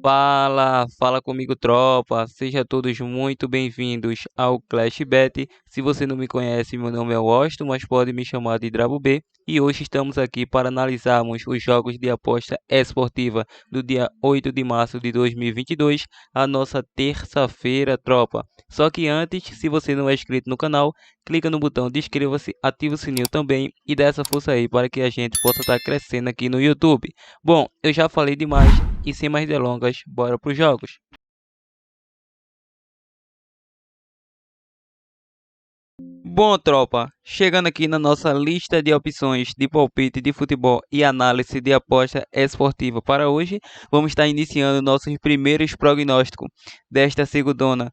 Fala comigo, tropa. Sejam todos muito bem-vindos ao Clash Bet. Se você não me conhece, meu nome é Washington, mas pode me chamar de Drabo B. E hoje estamos aqui para analisarmos os jogos de aposta esportiva do dia 8 de março de 2022, a nossa terça-feira, tropa. Só que antes, se você não é inscrito no canal, clica no botão de inscreva-se, ativa o sininho também e dá essa força aí para que a gente possa estar crescendo aqui no YouTube. Bom, eu já falei demais e sem mais delongas, bora pros jogos. Bom, tropa, chegando aqui na nossa lista de opções de palpite de futebol e análise de aposta esportiva para hoje, vamos estar iniciando nossos primeiros prognósticos desta segundona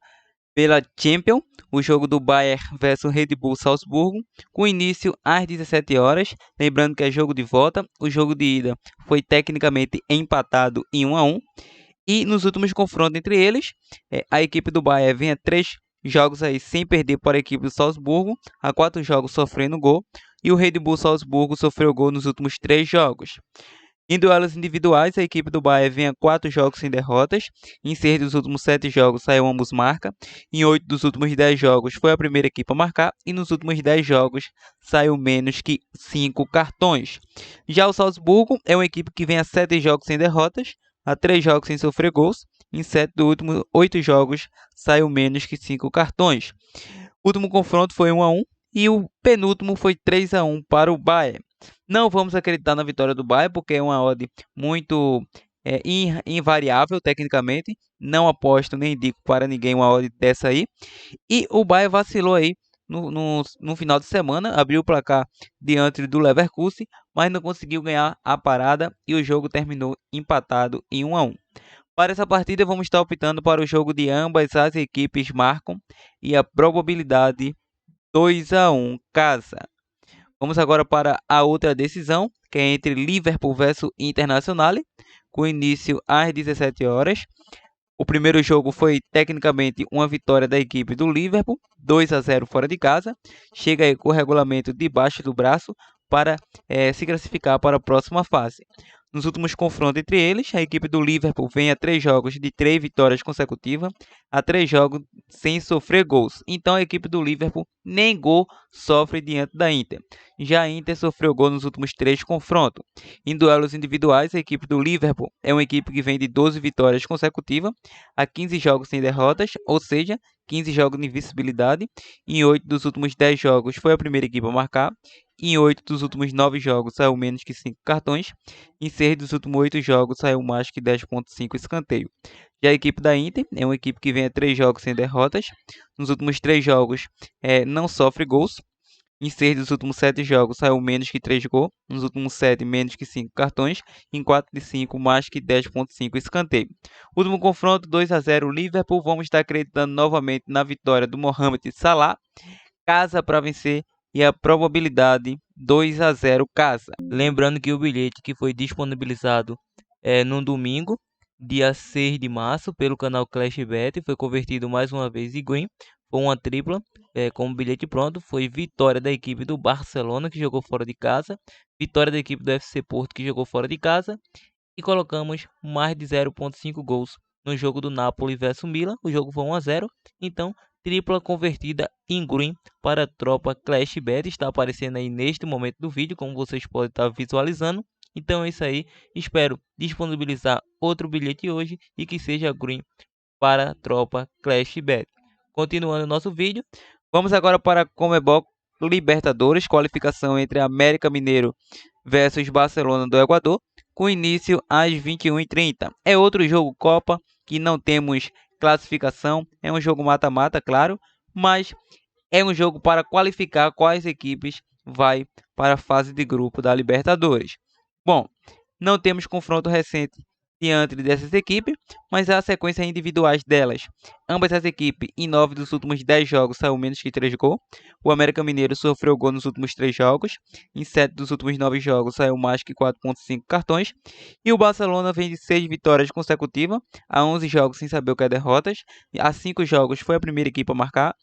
pela Champions, o jogo do Bayern versus Red Bull Salzburgo, com início às 17 horas. Lembrando que é jogo de volta, o jogo de ida foi tecnicamente empatado em 1 a 1. E nos últimos confrontos entre eles, a equipe do Bayern vem a 3 jogos aí sem perder para a equipe do Salzburgo, a 4 jogos sofrendo gol, e o Red Bull Salzburgo sofreu gol nos últimos 3 jogos. Em duelos individuais, a equipe do Bayern vem a 4 jogos sem derrotas. Em 6 dos últimos 7 jogos saiu ambos marca. Em 8 dos últimos 10 jogos foi a primeira equipe a marcar. E nos últimos 10 jogos saiu menos que 5 cartões. Já o Salzburgo é uma equipe que vem a 7 jogos sem derrotas, a 3 jogos sem sofrer gols. Em 7 dos últimos 8 jogos saiu menos que 5 cartões. O último confronto foi 1 a 1 e o penúltimo foi 3 a 1 para o Bayern. Não vamos acreditar na vitória do Bayern, porque é uma odd muito invariável tecnicamente. Não aposto nem indico para ninguém uma odd dessa aí. E o Bayern vacilou aí no final de semana, abriu o placar diante do Leverkusen, mas não conseguiu ganhar a parada e o jogo terminou empatado em 1 a 1. Para essa partida, vamos estar optando para o jogo de ambas as equipes marcam e a probabilidade 2 a 1 casa. Vamos agora para a outra decisão, que é entre Liverpool versus Internacional, com início às 17 horas. O primeiro jogo foi tecnicamente uma vitória da equipe do Liverpool, 2 a 0 fora de casa. Chega aí com o regulamento debaixo do braço para se classificar para a próxima fase. Nos últimos confrontos entre eles, a equipe do Liverpool vem a 3 jogos de 3 vitórias consecutivas, a 3 jogos sem sofrer gols. Então a equipe do Liverpool nem gol sofre diante da Inter. Já a Inter sofreu gol nos últimos 3 confrontos. Em duelos individuais, a equipe do Liverpool é uma equipe que vem de 12 vitórias consecutivas, a 15 jogos sem derrotas, ou seja, 15 jogos de invencibilidade. Em 8 dos últimos 10 jogos foi a primeira equipe a marcar. Em 8 dos últimos 9 jogos saiu menos que 5 cartões. Em 6 dos últimos 8 jogos saiu mais que 10,5 escanteio. Já a equipe da Inter é uma equipe que vem a 3 jogos sem derrotas. Nos últimos 3 jogos não sofre gols. Em 6 dos últimos 7 jogos saiu menos que 3 gols. Nos últimos 7, menos que 5 cartões. Em 4 de 5, mais que 10,5 escanteio. Último confronto, 2 a 0 Liverpool. Vamos estar acreditando novamente na vitória do Mohamed Salah. Casa para vencer e a probabilidade 2 a 0 casa. Lembrando que o bilhete que foi disponibilizado no domingo, dia 6 de março, pelo canal Clash Bet, foi convertido mais uma vez em green. Foi uma tripla, com o bilhete pronto. Foi vitória da equipe do Barcelona, que jogou fora de casa. Vitória da equipe do FC Porto, que jogou fora de casa. E colocamos mais de 0,5 gols no jogo do Napoli versus Milan. O jogo foi 1 a 0. Então, tripla convertida em green para a tropa Clash Bet. Está aparecendo aí neste momento do vídeo, como vocês podem estar visualizando. Então é isso aí. Espero disponibilizar outro bilhete hoje e que seja green para a tropa Clash Bet. Continuando o nosso vídeo, vamos agora para a Conmebol Libertadores, qualificação entre América Mineiro versus Barcelona do Equador, com início às 21h30. É outro jogo Copa que não temos classificação, é um jogo mata-mata, claro, mas é um jogo para qualificar quais equipes vai para a fase de grupo da Libertadores. Bom, não temos confronto recente diante dessas equipes, mas há sequências individuais delas. Ambas as equipes, em 9 dos últimos 10 jogos, saiu menos que 3 gols. O América Mineiro sofreu gol nos últimos 3 jogos. Em 7 dos últimos 9 jogos, saiu mais que 4,5 cartões. E o Barcelona vem de 6 vitórias consecutivas, a 11 jogos sem saber o que é derrotas. Há 5 jogos foi a primeira equipe a marcar.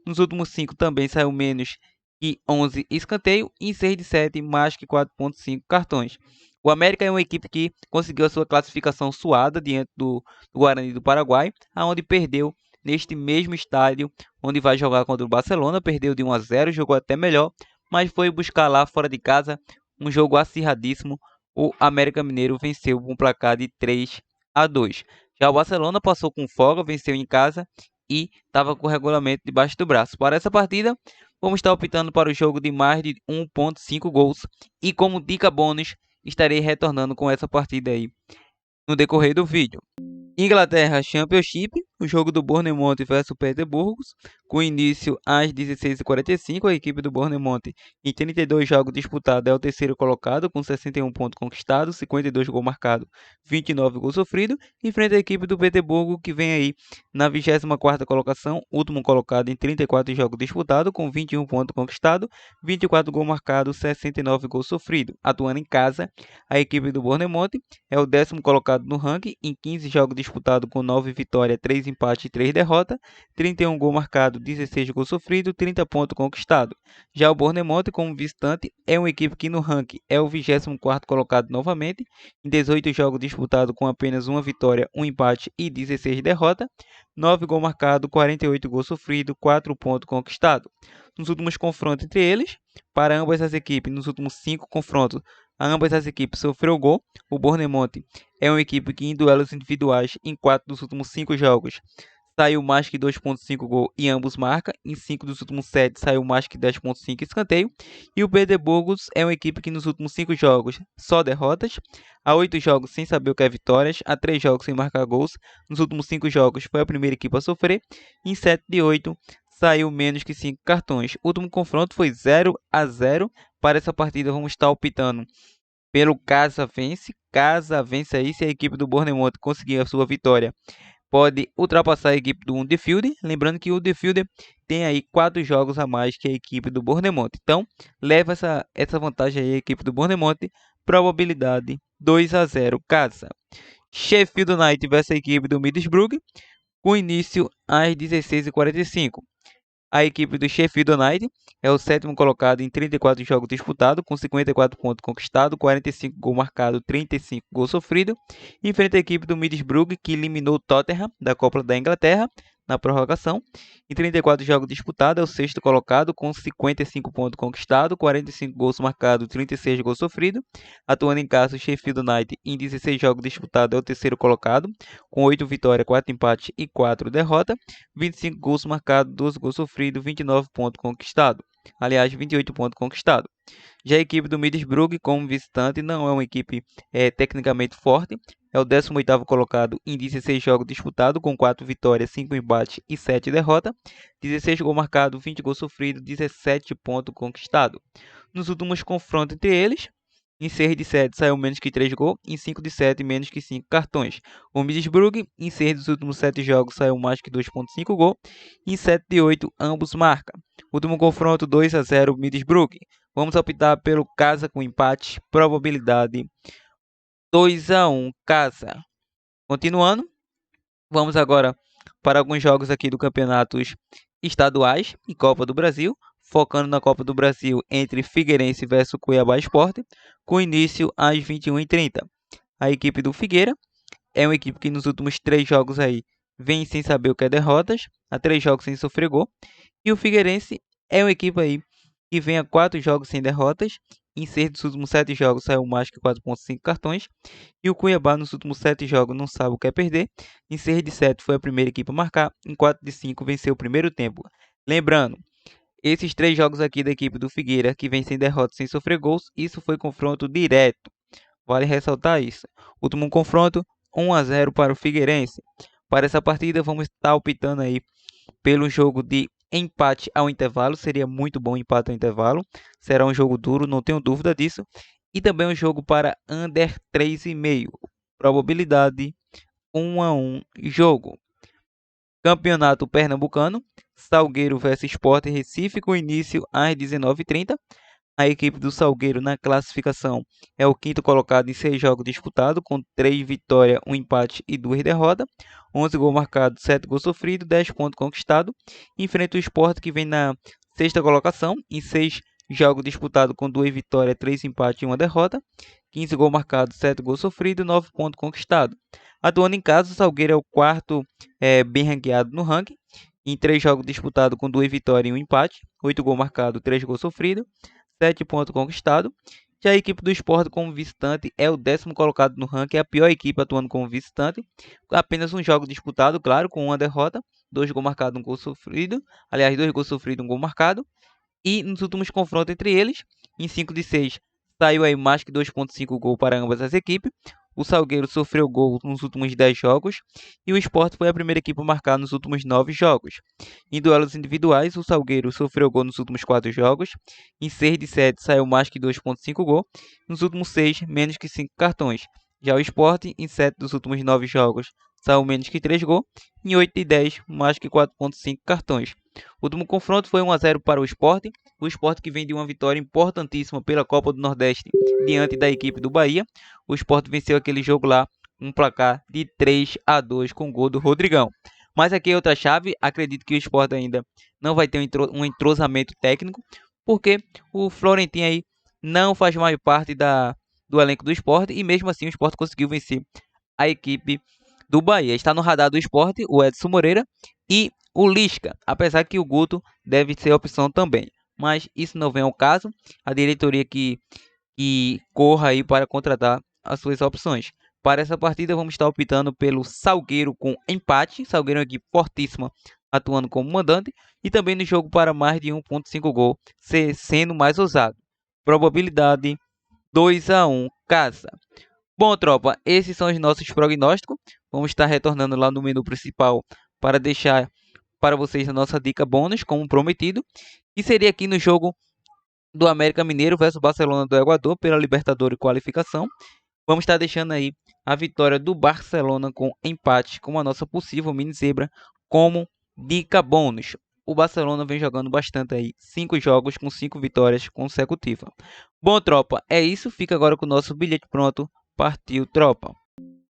Nos últimos 5 também saiu menos que 11 escanteio. Em 6 de 7, mais que 4,5 cartões. O América é uma equipe que conseguiu a sua classificação suada diante do Guarani do Paraguai, aonde perdeu neste mesmo estádio onde vai jogar contra o Barcelona, perdeu de 1-0, jogou até melhor, mas foi buscar lá fora de casa um jogo acirradíssimo. O América Mineiro venceu com um placar de 3-2. Já o Barcelona passou com folga, venceu em casa e estava com o regulamento debaixo do braço. Para essa partida, vamos estar optando para o jogo de mais de 1,5 gols. E como dica bônus, estarei retornando com essa partida aí no decorrer do vídeo. Inglaterra Championship, o jogo do Bournemouth versus Peterborough, com início às 16h45. A equipe do Bournemouth, em 32 jogos disputados, é o terceiro colocado, com 61 pontos conquistados, 52 gols marcados, 29 gols sofridos, enfrenta a equipe do Peterborough, que vem aí na 24ª colocação, último colocado em 34 jogos disputados, com 21 pontos conquistados, 24 gols marcados, 69 gols sofridos. Atuando em casa, a equipe do Bournemouth é o 10º colocado no ranking, em 15 jogos disputados com 9 vitórias, 3 empates e 3 derrotas, 31 gols marcados, 16 gols sofridos, 30 pontos conquistados. Já o Bournemouth, como visitante, é uma equipe que no ranking é o 24º colocado novamente, em 18 jogos disputados com apenas uma vitória, um empate e 16 derrotas, 9 gols marcados, 48 gols sofridos, 4 pontos conquistados. Nos últimos confrontos entre eles, para ambas as equipes, nos últimos 5 confrontos, ambas as equipes sofreu gol. O Bournemouth é uma equipe que em duelos individuais, em 4 dos últimos 5 jogos, saiu mais que 2,5 gol e ambos marcam. Em 5 dos últimos 7 saiu mais que 10,5 escanteio. E o Peterborough é uma equipe que nos últimos 5 jogos só derrotas, há 8 jogos sem saber o que é vitórias, há 3 jogos sem marcar gols. Nos últimos 5 jogos foi a primeira equipe a sofrer. Em 7 de 8 saiu menos que 5 cartões. O último confronto foi 0-0. Para essa partida vamos estar optando pelo casa vence. Casa vence aí, se a equipe do Bournemouth conseguir a sua vitória, pode ultrapassar a equipe do Huddersfield. Lembrando que o Huddersfield tem aí 4 jogos a mais que a equipe do Bournemouth. Então, leva essa vantagem aí a equipe do Bournemouth. Probabilidade 2-0 casa. Sheffield United versus a equipe do Middlesbrough, com início às 16h45. A equipe do Sheffield United é o 7º colocado em 34 jogos disputados, com 54 pontos conquistados, 45 gols marcados, 35 gols sofridos. Enfrenta a equipe do Middlesbrough, que eliminou o Tottenham da Copa da Inglaterra na prorrogação. Em 34 jogos disputados, é o 6º colocado, com 55 pontos conquistados, 45 gols marcados, 36 gols sofridos. Atuando em casa, o Sheffield United, em 16 jogos disputados, é o 3º colocado, com 8 vitórias, 4 empates e 4 derrotas. 25 gols marcados, 12 gols sofridos, 29 pontos conquistados. Aliás, 28 pontos conquistados. Já a equipe do Middlesbrough, como visitante, não é uma equipe tecnicamente forte. É o 18º colocado em 16 jogos disputados, com 4 vitórias, 5 empates e 7 derrotas. 16 gols marcados, 20 gols sofridos, 17 pontos conquistados. Nos últimos confrontos entre eles, em 6 de 7 saiu menos que 3 gols, em 5 de 7 menos que 5 cartões. O Middlesbrough, em 6 dos últimos 7 jogos, saiu mais que 2,5 gols, em 7 de 8 ambos marcam. Último confronto 2-0 Middlesbrough. Vamos optar pelo casa com empate, probabilidade 2-1 casa. Continuando, vamos agora para alguns jogos aqui do campeonatos estaduais e Copa do Brasil, focando na Copa do Brasil entre Figueirense versus Cuiabá Sport, com início às 21h30. A equipe do Figueira é uma equipe que nos últimos 3 jogos aí vem sem saber o que é derrotas, há 3 jogos sem sofrer gol. E o Figueirense é uma equipe aí que vem a 4 jogos sem derrotas. Em 6 dos últimos 7 jogos saiu mais que 4,5 cartões. E o Cuiabá nos últimos 7 jogos não sabe o que é perder. Em 6 de 7 foi a primeira equipe a marcar. Em 4 de 5 venceu o primeiro tempo. Lembrando, esses 3 jogos aqui da equipe do Figueira, que vem sem derrota, sem sofrer gols, isso foi confronto direto. Vale ressaltar isso. Último confronto, 1-0 para o Figueirense. Para essa partida, vamos estar optando aí pelo jogo de empate ao intervalo. Seria muito bom empate ao intervalo. Será um jogo duro, não tenho dúvida disso. E também um jogo para under 3,5. Probabilidade 1-1 jogo. Campeonato Pernambucano. Salgueiro vs Sport Recife, com início às 19h30. A equipe do Salgueiro na classificação é o 5º colocado em 6 jogos disputados, com 3 vitórias, 1 empate e 2 derrotas. 11 gols marcados, 7 gols sofridos, 10 pontos conquistados. Enfrenta o Sport, que vem na 6ª colocação, em 6 jogos disputados, com 2 vitórias, 3 empates e 1 derrota. 15 gols marcados, 7 gols sofridos, 9 pontos conquistados. Atuando em casa, o Salgueiro é o quarto bem ranqueado no ranking, em 3 jogos disputados com 2 vitórias e 1 empate, 8 gols marcados, 3 gols sofridos, 7 pontos conquistados. Já a equipe do Sport como visitante é o 10º colocado no ranking, é a pior equipe atuando como visitante. Apenas um jogo disputado, claro, com uma derrota, 2 gols marcados, 1 gol sofrido. Aliás, 2 gols sofridos, 1 gol marcado. E nos últimos confrontos entre eles, em 5 de 6, saiu aí mais que 2,5 gols para ambas as equipes. O Salgueiro sofreu gol nos últimos 10 jogos e o Sport foi a primeira equipe a marcar nos últimos 9 jogos. Em duelos individuais, o Salgueiro sofreu gol nos últimos 4 jogos. Em 6 de 7, saiu mais que 2,5 gols. Nos últimos 6, menos que 5 cartões. Já o Sport, em 7 dos últimos 9 jogos, saiu menos que 3 gols. Em 8 de 10, mais que 4,5 cartões. O último confronto foi 1 a 0 para o Sport. O Sport que vem de uma vitória importantíssima pela Copa do Nordeste diante da equipe do Bahia. O Sport venceu aquele jogo lá, um placar de 3 a 2 com gol do Rodrigão. Mas aqui é outra chave, acredito que o Sport ainda não vai ter um entrosamento técnico, porque o Florentino aí não faz mais parte do elenco do Sport e mesmo assim o Sport conseguiu vencer a equipe do Bahia. Está no radar do Sport o Edson Moreira e o Lisca, apesar que o Guto deve ser opção também. Mas isso não vem ao caso. A diretoria que corra aí para contratar as suas opções. Para essa partida, vamos estar optando pelo Salgueiro com empate. Salgueiro é uma equipe fortíssima, atuando como mandante. E também no jogo para mais de 1,5 gol, sendo mais ousado. Probabilidade 2 a 1 casa. Bom, tropa, esses são os nossos prognósticos. Vamos estar retornando lá no menu principal para deixar para vocês a nossa dica bônus, como prometido. E seria aqui no jogo do América Mineiro versus Barcelona do Equador pela Libertadores qualificação. Vamos estar deixando aí a vitória do Barcelona com empate, como a nossa possível mini zebra, como dica bônus. O Barcelona vem jogando bastante aí, 5 jogos com 5 vitórias consecutivas. Bom, tropa, é isso. Fica agora com o nosso bilhete pronto. Partiu, tropa.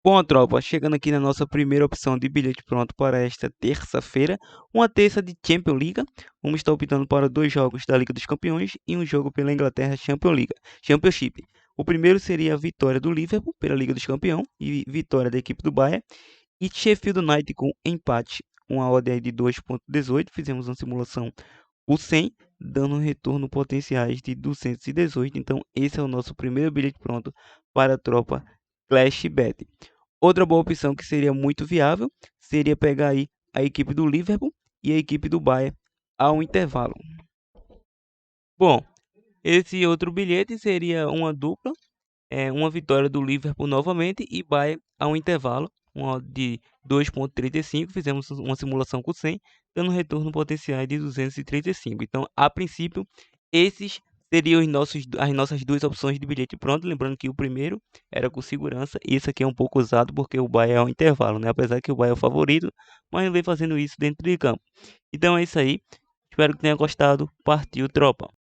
Bom, tropa, chegando aqui na nossa primeira opção de bilhete pronto para esta terça-feira, uma terça de Champions League. Vamos estar optando para 2 jogos da Liga dos Campeões e um jogo pela Inglaterra Championship. O primeiro seria a vitória do Liverpool pela Liga dos Campeões e vitória da equipe do Bayern. E Sheffield United com empate, uma odd aí de 2,18. Fizemos uma simulação por 100, dando retorno potenciais de 218. Então esse é o nosso primeiro bilhete pronto para a tropa Clashbet. Outra boa opção que seria muito viável seria pegar aí a equipe do Liverpool e a equipe do Bayern ao intervalo. Bom, esse outro bilhete seria uma dupla, uma vitória do Liverpool novamente e Bayern ao intervalo, uma de 2,35. Fizemos uma simulação com 100, dando retorno potencial de 235. Então, a princípio, esses seriam as nossas duas opções de bilhete pronto. Lembrando que o primeiro era com segurança, e esse aqui é um pouco usado porque o Bayern é um intervalo, né? Apesar que o Bayern é o favorito, mas não vem fazendo isso dentro de campo. Então é isso aí. Espero que tenha gostado. Partiu, tropa!